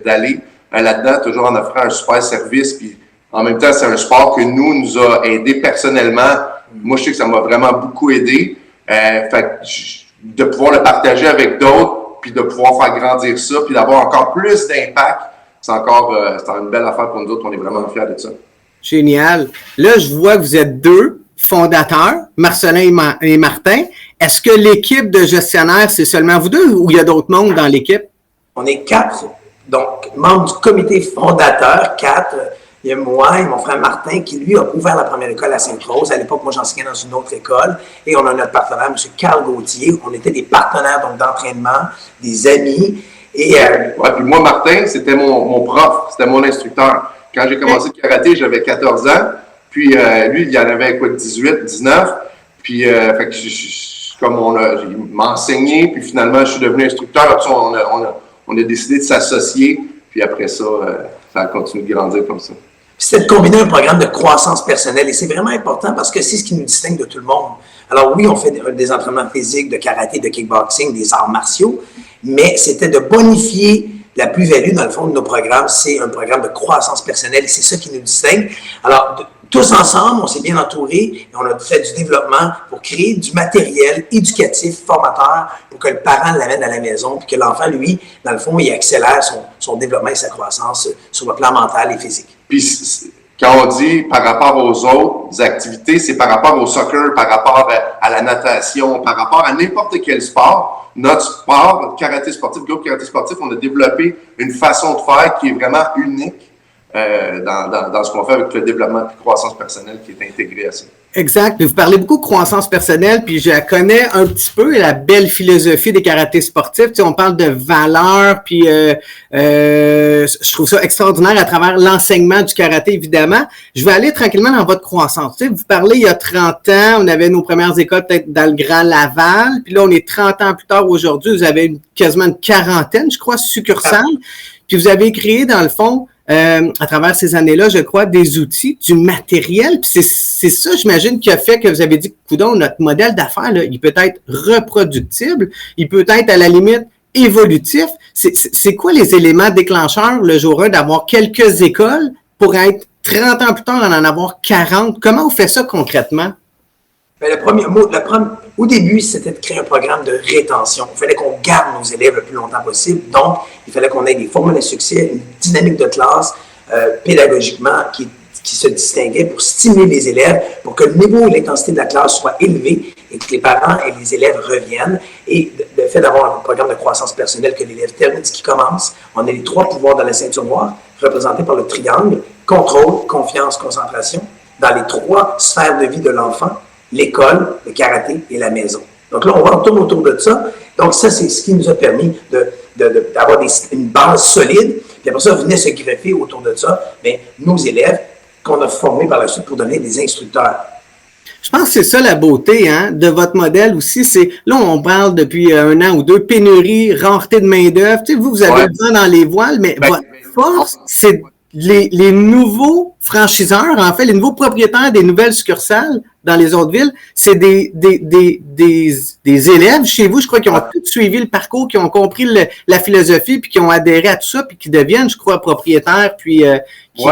Speaker 5: d'aller là-dedans, toujours en offrant un super service. Puis en même temps, c'est un sport que nous a aidé personnellement. Moi, je sais que ça m'a vraiment beaucoup aidé. De pouvoir le partager avec d'autres, puis de pouvoir faire grandir ça, puis d'avoir encore plus d'impact, c'est une belle affaire pour nous autres. On est vraiment fiers de ça.
Speaker 1: Génial. Là, je vois que vous êtes deux fondateurs, Marcelin et Martin. Est-ce que l'équipe de gestionnaires, c'est seulement vous deux ou il y a d'autres membres dans l'équipe?
Speaker 4: On est 4, donc membres du comité fondateur, 4. Il y a moi et mon frère Martin qui, lui, a ouvert la première école à Sainte-Rose. À l'époque, moi, j'enseignais dans une autre école. Et on a notre partenaire, M. Carl Gauthier. On était des partenaires donc d'entraînement, des amis. Et
Speaker 5: puis moi, Martin, c'était mon prof, c'était mon instructeur. Quand j'ai commencé le karaté, j'avais 14 ans. Puis lui, il y en avait quoi, 18, 19. Puis fait que il m'a enseigné, puis finalement, je suis devenu instructeur. Puis on a décidé de s'associer. Puis après ça, ça a continué de grandir comme ça.
Speaker 4: C'est de combiner un programme de croissance personnelle. Et c'est vraiment important parce que c'est ce qui nous distingue de tout le monde. Alors oui, on fait des entraînements physiques, de karaté, de kickboxing, des arts martiaux, mais c'était de bonifier la plus-value, dans le fond, de nos programmes. C'est un programme de croissance personnelle et c'est ça qui nous distingue. Alors, tous ensemble, on s'est bien entourés et on a fait du développement pour créer du matériel éducatif, formateur, pour que le parent l'amène à la maison, puis que l'enfant, lui, dans le fond, il accélère son développement et sa croissance sur le plan mental et physique.
Speaker 5: Puis, quand on dit par rapport aux autres activités, c'est par rapport au soccer, par rapport à la natation, par rapport à n'importe quel sport. Notre sport, karaté sportif, groupe karaté sportif, on a développé une façon de faire qui est vraiment unique dans ce qu'on fait avec le développement de croissance personnelle qui est intégré à ça.
Speaker 1: Exact. Vous parlez beaucoup de croissance personnelle, puis je la connais un petit peu, la belle philosophie des karatés sportifs. Tu sais, on parle de valeurs, puis je trouve ça extraordinaire à travers l'enseignement du karaté, évidemment. Je vais aller tranquillement dans votre croissance. Tu sais, vous parlez il y a 30 ans, on avait nos premières écoles peut-être dans le Grand Laval, puis là, on est 30 ans plus tard aujourd'hui, vous avez quasiment une quarantaine, je crois, succursales. Puis vous avez créé, dans le fond, à travers ces années-là, je crois, des outils, du matériel. Puis c'est ça, j'imagine, qui a fait que vous avez dit, coudonc, notre modèle d'affaires, là, il peut être reproductible, il peut être à la limite évolutif. C'est quoi les éléments déclencheurs le jour 1 d'avoir quelques écoles pour être 30 ans plus tard en avoir 40? Comment on fait ça concrètement?
Speaker 4: Bien, au début, c'était de créer un programme de rétention. Il fallait qu'on garde nos élèves le plus longtemps possible. Donc, il fallait qu'on ait des formules de succès, une dynamique de classe pédagogiquement qui se distinguait pour stimuler les élèves, pour que le niveau et l'intensité de la classe soient élevés et que les parents et les élèves reviennent. Et le fait d'avoir un programme de croissance personnelle que l'élève termine ce qui commence, on a les 3 pouvoirs de la ceinture noire, représentés par le triangle, contrôle, confiance, concentration, dans les 3 sphères de vie de l'enfant, l'école, le karaté et la maison. Donc là, on tourne autour de ça. Donc ça, c'est ce qui nous a permis d'avoir une base solide. Puis après ça, venait se greffer autour de ça, mais nos élèves qu'on a formés par la suite pour devenir des instructeurs.
Speaker 1: Je pense que c'est ça la beauté de votre modèle aussi. C'est là, on parle depuis 1 an ou 2, pénurie, rareté de main-d'œuvre. Tu sais, vous avez le vent dans les voiles, mais votre force, c'est les nouveaux franchiseurs, en fait, les nouveaux propriétaires des nouvelles succursales dans les autres villes, c'est des élèves chez vous, je crois, qui ont tous suivi le parcours, qui ont compris la philosophie, puis qui ont adhéré à tout ça, puis qui deviennent, je crois, propriétaires, puis qui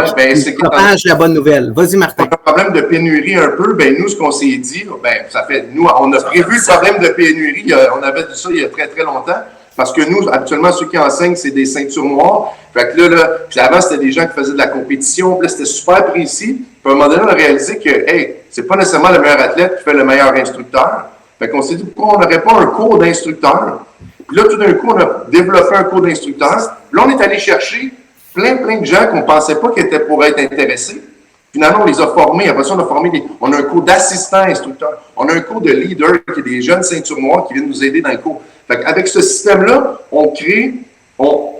Speaker 1: propagent la bonne nouvelle. Vas-y, Martin.
Speaker 5: On a un problème de pénurie un peu. Ben nous, ce qu'on s'est dit, nous, on a prévu le problème de pénurie. On avait dit ça il y a très, très longtemps. Parce que nous, habituellement, ceux qui enseignent, c'est des ceintures noires. Fait que puis avant, c'était des gens qui faisaient de la compétition. Puis là, c'était super précis. Puis à un moment donné, on a réalisé que, hey, c'est pas nécessairement le meilleur athlète qui fait le meilleur instructeur. Fait qu'on s'est dit, pourquoi on n'aurait pas un cours d'instructeur? Puis là, tout d'un coup, on a développé un cours d'instructeur. Là, on est allé chercher plein de gens qu'on pensait pas qu'ils étaient pour être intéressés. Finalement, on les a formés. Après ça, on a un cours d'assistant instructeur. On a un cours de leader qui est des jeunes ceintures noires qui viennent nous aider dans le cours. Fait qu'avec ce système-là, on crée, on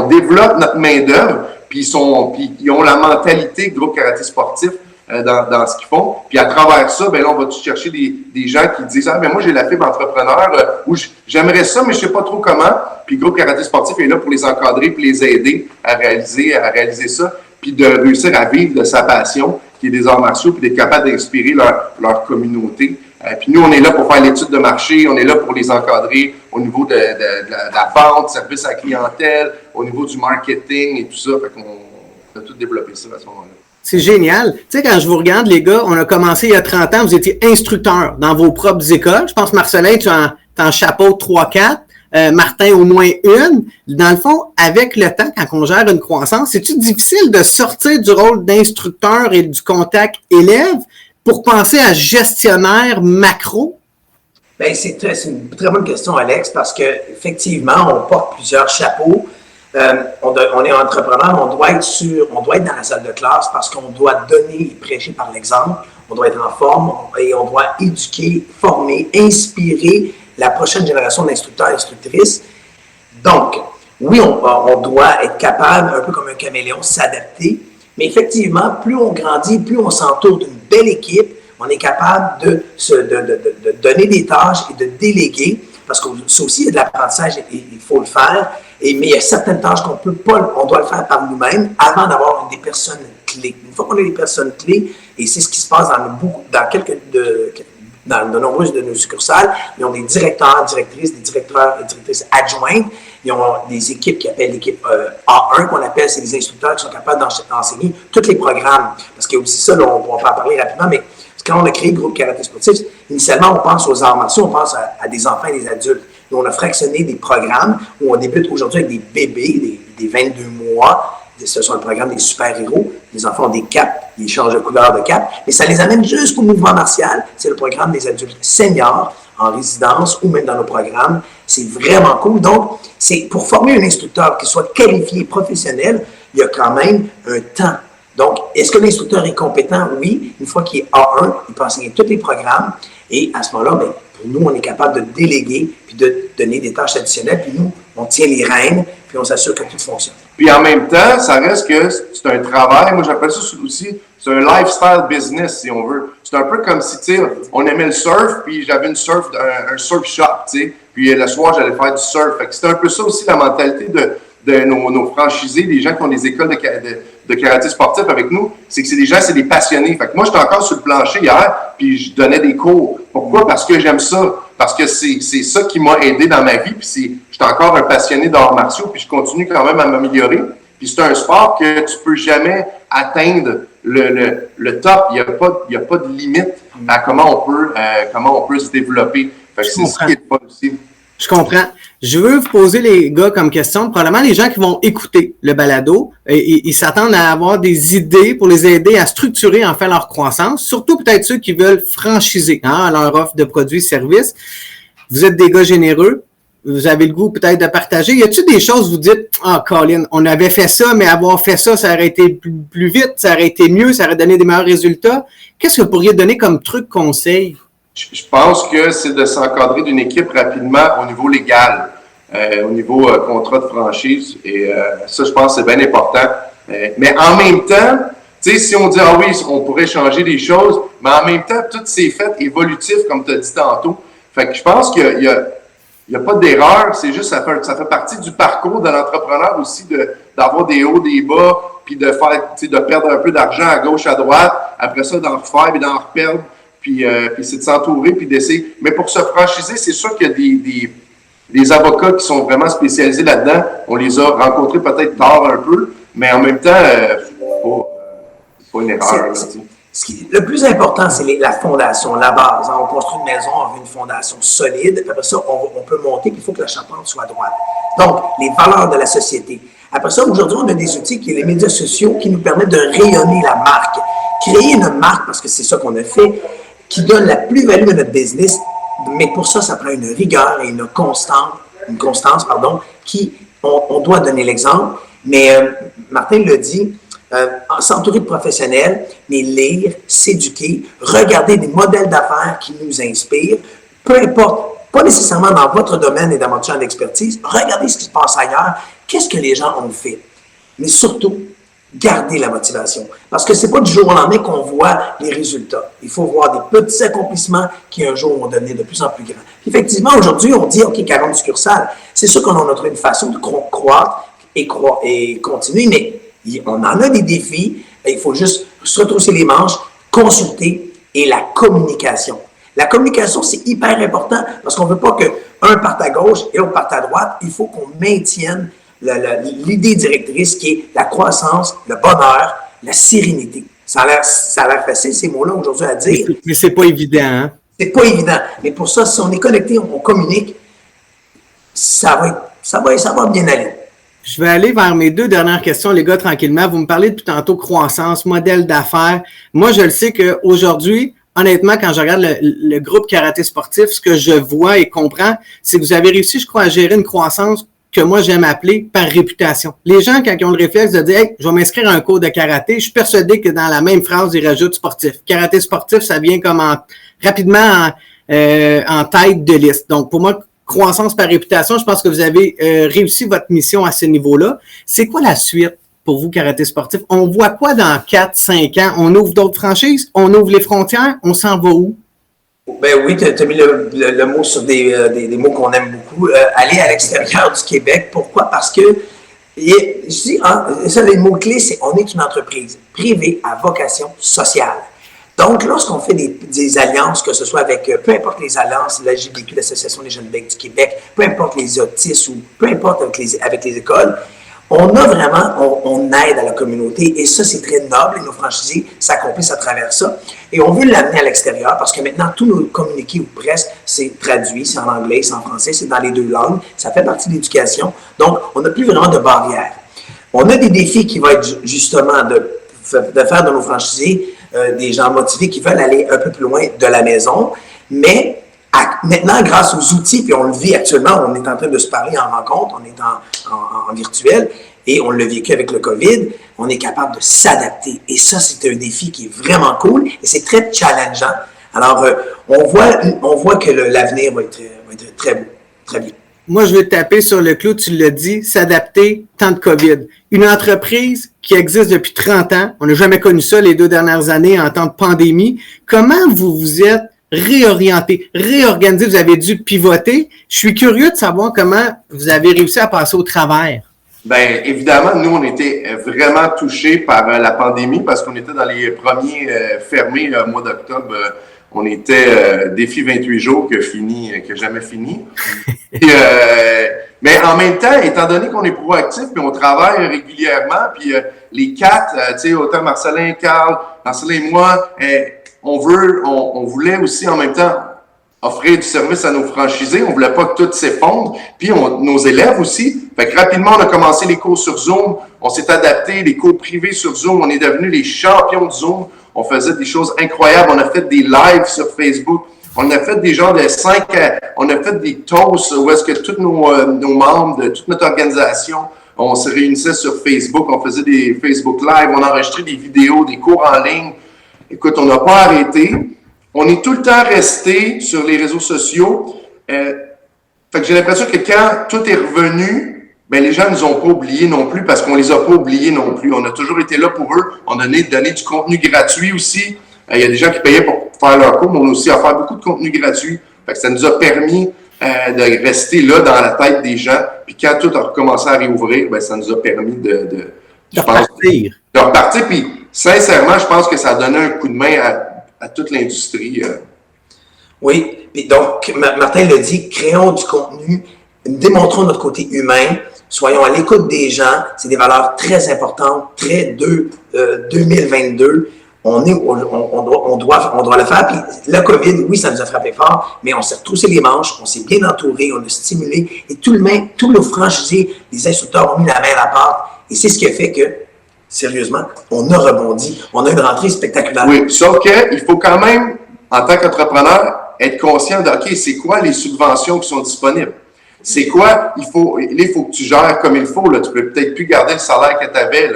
Speaker 5: développe notre main-d'œuvre, puis ils ont la mentalité groupe karaté sportif dans ce qu'ils font. Puis à travers ça, ben là, on va chercher des gens qui disent « Ah, ben moi, j'ai la fibre entrepreneur, ou j'aimerais ça, mais je sais pas trop comment. » Puis groupe karaté sportif est là pour les encadrer puis les aider à réaliser ça, puis de réussir à vivre de sa passion, qui est des arts martiaux, puis d'être capable d'inspirer leur communauté. Puis nous, on est là pour faire l'étude de marché, on est là pour les encadrer au niveau de la vente, service à la clientèle, au niveau du marketing et tout ça. Fait qu'on a tout développé ça à ce moment-là.
Speaker 1: C'est génial. Tu sais, quand je vous regarde, les gars, on a commencé il y a 30 ans, vous étiez instructeurs dans vos propres écoles. Je pense, Marcelin, tu en chapeau 3-4. Martin, au moins une. Dans le fond, avec le temps, quand on gère une croissance, c'est-tu difficile de sortir du rôle d'instructeur et du contact élève pour penser à gestionnaire macro?
Speaker 4: Bien, c'est une très bonne question, Alex, parce qu'effectivement, on porte plusieurs chapeaux. On est entrepreneur, on doit être dans la salle de classe parce qu'on doit donner et prêcher par l'exemple. On doit être en forme et on doit éduquer, former, inspirer la prochaine génération d'instructeurs et instructrices. Donc, oui, on doit être capable, un peu comme un caméléon, s'adapter. Mais effectivement, plus on grandit, plus on s'entoure d'une belle équipe, on est capable de donner des tâches et de déléguer, parce que ça aussi, il y a de l'apprentissage et il faut le faire. Mais il y a certaines tâches on doit le faire par nous-mêmes avant d'avoir des personnes clés. Une fois qu'on a des personnes clés, et c'est ce qui se passe dans de nombreuses de nos succursales, ils ont des directeurs, directrices, des directeurs et directrices adjointes. Ils ont des équipes qui appellent l'équipe A1, qu'on appelle, c'est les instructeurs qui sont capables d'enseigner tous les programmes. Parce qu'il y a aussi ça, on va en parler rapidement, mais quand on a créé le groupe karaté sportif, initialement, on pense aux arts martiaux, on pense à des enfants et des adultes. Nous, on a fractionné des programmes où on débute aujourd'hui avec des bébés, des 22 mois, ce sont le programme des super-héros. Les enfants ont des capes, ils changent de couleur de cape, mais ça les amène jusqu'au mouvement martial. C'est le programme des adultes seniors en résidence ou même dans nos programmes. C'est vraiment cool. Donc, c'est pour former un instructeur qui soit qualifié, professionnel, il y a quand même un temps. Donc, est-ce que l'instructeur est compétent? Oui. Une fois qu'il est A1, il peut enseigner tous les programmes. Et à ce moment-là, bien, pour nous, on est capable de déléguer puis de donner des tâches additionnelles. Puis nous, on tient les rênes puis on s'assure que tout fonctionne.
Speaker 5: Puis en même temps, ça reste que c'est un travail. Moi, j'appelle ça aussi, c'est un lifestyle business, si on veut. C'est un peu comme si, tu sais, on aimait le surf, puis j'avais un surf shop, tu sais. Puis le soir, j'allais faire du surf. Fait que c'est un peu ça aussi la mentalité de nos franchisés, des gens qui ont des écoles de karaté sportif avec nous, c'est que c'est des gens, c'est des passionnés. Fait que moi, j'étais encore sur le plancher hier, puis je donnais des cours. Pourquoi? Parce que j'aime ça. Parce que c'est ça qui m'a aidé dans ma vie, puis j'étais encore un passionné d'arts martiaux, puis je continue quand même à m'améliorer. Puis c'est un sport que tu peux jamais atteindre le top. Il y a pas de limite à comment on peut se développer. Fait que c'est ce qui est pas aussi.
Speaker 1: Je comprends. Je veux vous poser, les gars, comme question, probablement les gens qui vont écouter le balado, ils s'attendent à avoir des idées pour les aider à structurer, en fait, leur croissance, surtout peut-être ceux qui veulent franchiser leur offre de produits et services. Vous êtes des gars généreux, vous avez le goût peut-être de partager. Y a-t-il des choses où vous dites, Colin, on avait fait ça, mais avoir fait ça, ça aurait été plus vite, ça aurait été mieux, ça aurait donné des meilleurs résultats? Qu'est-ce que vous pourriez donner comme truc, conseil?
Speaker 5: Je pense que c'est de s'encadrer d'une équipe rapidement au niveau légal, au niveau contrat de franchise. Et ça, je pense que c'est bien important. Mais en même temps, tu sais, si on dit, oui, on pourrait changer les choses, mais en même temps, tout s'est fait évolutif, comme tu as dit tantôt. Fait que je pense qu'il y a pas d'erreur, c'est juste ça fait partie du parcours de l'entrepreneur aussi d'avoir des hauts, des bas, puis de perdre un peu d'argent à gauche, à droite, après ça, d'en refaire et d'en reperdre. Puis c'est de s'entourer, puis d'essayer. Mais pour se franchiser, c'est sûr qu'il y a des avocats qui sont vraiment spécialisés là-dedans. On les a rencontrés peut-être tard un peu, mais en même temps, c'est pas une erreur.
Speaker 4: Le plus important, c'est la fondation, la base. On construit une maison, on veut une fondation solide. Après ça, on peut monter, puis il faut que la charpente soit droite. Donc, les valeurs de la société. Après ça, aujourd'hui, on a des outils qui sont les médias sociaux qui nous permettent de rayonner la marque. Créer une marque, parce que c'est ça qu'on a fait, qui donne la plus-value de notre business, mais pour ça, ça prend une rigueur et une constance, qui, on doit donner l'exemple. Mais Martin l'a dit, s'entourer de professionnels, mais lire, s'éduquer, regarder des modèles d'affaires qui nous inspirent, peu importe, pas nécessairement dans votre domaine et dans votre champ d'expertise, regardez ce qui se passe ailleurs, qu'est-ce que les gens ont fait. Mais surtout, gardez la motivation. Parce que c'est pas du jour au lendemain qu'on voit les résultats. Il faut voir des petits accomplissements qui un jour vont devenir de plus en plus grands. Puis effectivement, aujourd'hui, on dit, OK, 40 succursales. C'est sûr qu'on a trouvé une façon de croître et continuer, mais on en a des défis. Il faut juste se retrousser les manches, consulter et la communication. La communication, c'est hyper important parce qu'on ne veut pas qu'un parte à gauche et l'autre parte à droite. Il faut qu'on maintienne l'idée directrice qui est la croissance, le bonheur, la sérénité. Ça a l'air facile, ces mots-là, aujourd'hui, à dire.
Speaker 1: Mais c'est pas évident, hein?
Speaker 4: C'est pas évident. Mais pour ça, si on est connecté, on communique, ça va bien aller.
Speaker 1: Je vais aller vers mes 2 dernières questions, les gars, tranquillement. Vous me parlez depuis tantôt croissance, modèle d'affaires. Moi, je le sais qu'aujourd'hui, honnêtement, quand je regarde le groupe karaté sportif, ce que je vois et comprends, c'est que vous avez réussi, je crois, à gérer une croissance que moi, j'aime appeler par réputation. Les gens, quand ils ont le réflexe de dire « Hey, je vais m'inscrire à un cours de karaté », je suis persuadé que dans la même phrase, ils rajoutent sportif. Karaté sportif, ça vient comme rapidement en tête de liste. Donc, pour moi, croissance par réputation, je pense que vous avez réussi votre mission à ce niveau-là. C'est quoi la suite pour vous, karaté sportif? On voit quoi dans 4-5 ans? On ouvre d'autres franchises? On ouvre les frontières? On s'en va où?
Speaker 4: Ben oui, tu as mis le mot sur des mots qu'on aime beaucoup. Aller à l'extérieur du Québec. Pourquoi? Parce que, je dis, ça, les mots-clés, c'est on est une entreprise privée à vocation sociale. Donc, lorsqu'on fait des alliances, que ce soit avec, peu importe les alliances, la LGBTQ, l'Association des jeunes becs du Québec, peu importe les autistes ou peu importe avec les écoles, on a vraiment, on aide à la communauté et ça, c'est très noble et nos franchisés s'accomplissent à travers ça. Et on veut l'amener à l'extérieur parce que maintenant, tous nos communiqués ou presque, c'est traduit, c'est en anglais, c'est en français, c'est dans les 2 langues, ça fait partie de l'éducation. Donc, on n'a plus vraiment de barrières. On a des défis qui vont être justement de faire de nos franchisés des gens motivés qui veulent aller un peu plus loin de la maison, mais maintenant, grâce aux outils, puis on le vit actuellement, on est en train de se parler en rencontre, on est en virtuel, et on l'a vécu avec le COVID, on est capable de s'adapter. Et ça, c'est un défi qui est vraiment cool et c'est très challengeant. Alors, on voit que l'avenir va être très beau, très bien.
Speaker 1: Moi, je vais taper sur le clou, tu l'as dit, s'adapter, temps de COVID. Une entreprise qui existe depuis 30 ans, on n'a jamais connu ça les 2 dernières années en temps de pandémie. Comment vous vous êtes réorienté, réorganisé, vous avez dû pivoter? Je suis curieux de savoir comment vous avez réussi à passer au travers.
Speaker 5: Bien, évidemment, nous, on était vraiment touchés par la pandémie parce qu'on était dans les premiers fermés au mois d'octobre. On était défi 28 jours que jamais fini. Puis, mais en même temps, étant donné qu'on est proactif, puis on travaille régulièrement, puis les 4, tu sais, autant Marcelin, Carl, Marcelin et moi, on voulait aussi en même temps offrir du service à nos franchisés. On voulait pas que tout s'effondre. Puis nos élèves aussi. Fait que rapidement, on a commencé les cours sur Zoom. On s'est adapté, les cours privés sur Zoom. On est devenus les champions de Zoom. On faisait des choses incroyables. On a fait des lives sur Facebook. On a fait des genres de 5 on a fait des toasts où est-ce que tous nos membres de toute notre organisation, on se réunissait sur Facebook. On faisait des Facebook Live. On enregistrait des vidéos, des cours en ligne. Écoute, on n'a pas arrêté. On est tout le temps resté sur les réseaux sociaux. Fait que j'ai l'impression que quand tout est revenu, ben les gens ne nous ont pas oubliés non plus parce qu'on les a pas oubliés non plus. On a toujours été là pour eux. On a donné du contenu gratuit aussi. Il y a des gens qui payaient pour faire leur cours, mais on a aussi offert beaucoup de contenu gratuit. Fait que ça nous a permis de rester là dans la tête des gens. Puis quand tout a recommencé à réouvrir, ben ça nous a permis de
Speaker 1: repartir.
Speaker 5: De repartir. Puis sincèrement, je pense que ça a donné un coup de main à toute l'industrie.
Speaker 4: Oui, puis donc, Martin l'a dit, créons du contenu, démontrons notre côté humain, soyons à l'écoute des gens, c'est des valeurs très importantes, très 2022, on doit le faire, puis le COVID, oui, ça nous a frappé fort, mais on s'est retroussé les manches, on s'est bien entouré, on a stimulé, et tous nos franchisés, les instructeurs ont mis la main à la pâte, et c'est ce qui a fait que sérieusement, on a rebondi. On a une rentrée spectaculaire.
Speaker 5: Oui, sauf qu'il faut quand même, en tant qu'entrepreneur, être conscient de, OK, c'est quoi les subventions qui sont disponibles? C'est quoi? Il faut que tu gères comme il faut. Là. Tu peux peut-être plus garder le salaire que tu avais.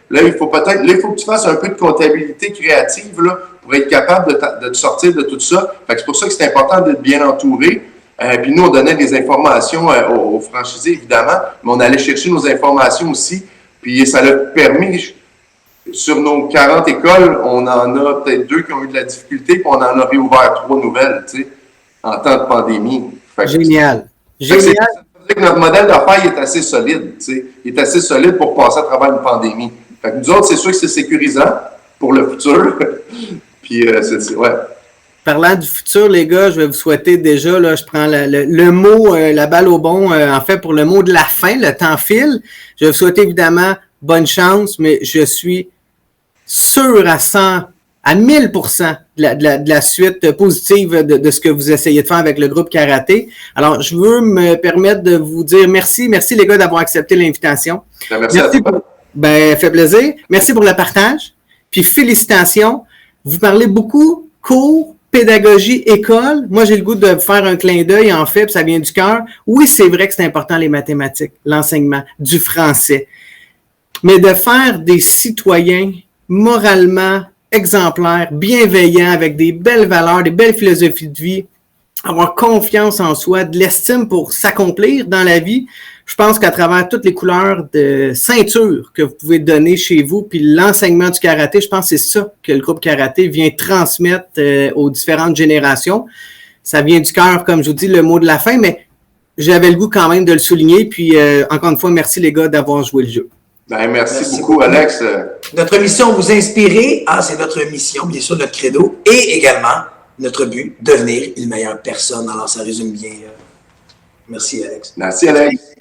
Speaker 5: Là, il faut que tu fasses un peu de comptabilité créative là, pour être capable de te sortir de tout ça. Fait que c'est pour ça que c'est important d'être bien entouré. Puis nous, on donnait des informations aux franchisés, évidemment, mais on allait chercher nos informations aussi. Puis ça l'a permis, sur nos 40 écoles, on en a peut-être 2 qui ont eu de la difficulté, puis on en a réouvert 3 nouvelles, tu sais, en temps de pandémie.
Speaker 1: Génial. Génial.
Speaker 5: Ça veut dire que notre modèle d'affaires est assez solide, tu sais. Il est assez solide pour passer à travers une pandémie. Fait que nous autres, c'est sûr que c'est sécurisant pour le futur. Puis, ouais.
Speaker 1: Parlant du futur, les gars, je vais vous souhaiter déjà, là, je prends le mot, la balle au bon, en fait, pour le mot de la fin, le temps file. Je vais vous souhaiter évidemment bonne chance, mais je suis sûr à 1000% de la suite positive de ce que vous essayez de faire avec le groupe Karaté. Alors, je veux me permettre de vous dire merci les gars d'avoir accepté l'invitation.
Speaker 5: Merci à toi.
Speaker 1: Fait plaisir. Merci pour le partage. Puis félicitations. Vous parlez beaucoup cours, pédagogie, école. Moi, j'ai le goût de faire un clin d'œil, en fait, puis ça vient du cœur. Oui, c'est vrai que c'est important les mathématiques, l'enseignement, du français. Mais de faire des citoyens moralement exemplaires, bienveillants, avec des belles valeurs, des belles philosophies de vie, avoir confiance en soi, de l'estime pour s'accomplir dans la vie. Je pense qu'à travers toutes les couleurs de ceinture que vous pouvez donner chez vous, puis l'enseignement du karaté, je pense que c'est ça que le groupe karaté vient transmettre aux différentes générations. Ça vient du cœur, comme je vous dis, le mot de la fin, mais j'avais le goût quand même de le souligner. Puis encore une fois, merci les gars d'avoir joué le jeu.
Speaker 5: Ben, merci beaucoup, Alex.
Speaker 4: Notre mission, vous inspirer, c'est notre mission, bien sûr, notre credo, et également notre but, devenir une meilleure personne. Alors, ça résume bien. Merci, Alex.
Speaker 5: Merci, Alex.